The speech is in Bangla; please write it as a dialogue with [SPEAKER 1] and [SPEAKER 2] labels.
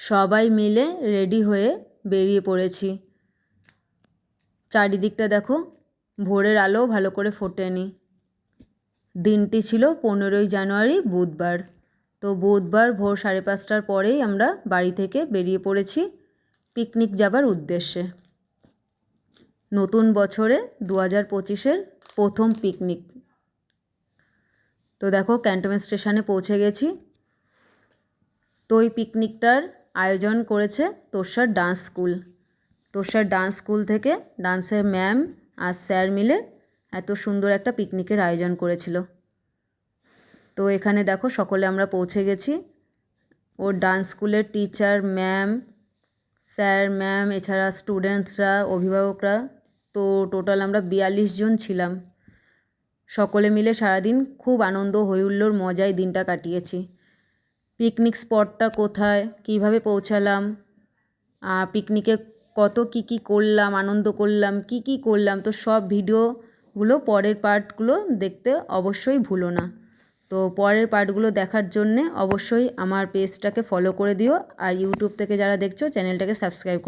[SPEAKER 1] সবাই মিলে রেডি হয়ে বেরিয়ে পড়েছি। চারিদিকটা দেখো, ভোরের আলো ভালো করে ফোটেনি। দিনটি ছিল 15ই জানুয়ারি, বুধবার। তো বুধবার ভোর 5:30টার পরেই আমরা বাড়ি থেকে বেরিয়ে পড়েছি পিকনিক যাবার উদ্দেশ্যে। নতুন বছরে 2025-এর প্রথম পিকনিক। তো দেখো, ক্যান্টনমেন্ট স্টেশনে পৌঁছে গেছি। তো এই পিকনিকটার আয়োজন করেছে তোষার ডান্স স্কুল। তোষার ডান্স স্কুল থেকে ডান্সের ম্যাম আর স্যার মিলে এত সুন্দর একটা পিকনিকের আয়োজন করেছিল। তো এখানে দেখো, সকলে আমরা পৌঁছে গেছি। ওর ডান্স স্কুলের টিচার, ম্যাম, স্যার, ম্যাম, এছাড়া স্টুডেন্টসরা, অভিভাবকরা, তো টোটাল আমরা 42 জন ছিলাম। সকলে মিলে সারাদিন খুব আনন্দ, হইহুল্লোড়, মজায় দিনটা কাটিয়েছি। পিকনিক স্পটটা কোথায়, কিভাবে পৌঁছালাম, পিকনিকে কত কী করলাম, আনন্দ করলাম, কী করলাম, তো সব ভিডিওগুলো পরের পার্টগুলো দেখতে অবশ্যই ভুলো না। তো পরের পার্টগুলো দেখার জন্যে অবশ্যই আমার পেজটাকে ফলো করে দিও, আর ইউটিউব থেকে যারা দেখছো চ্যানেলটাকে সাবস্ক্রাইব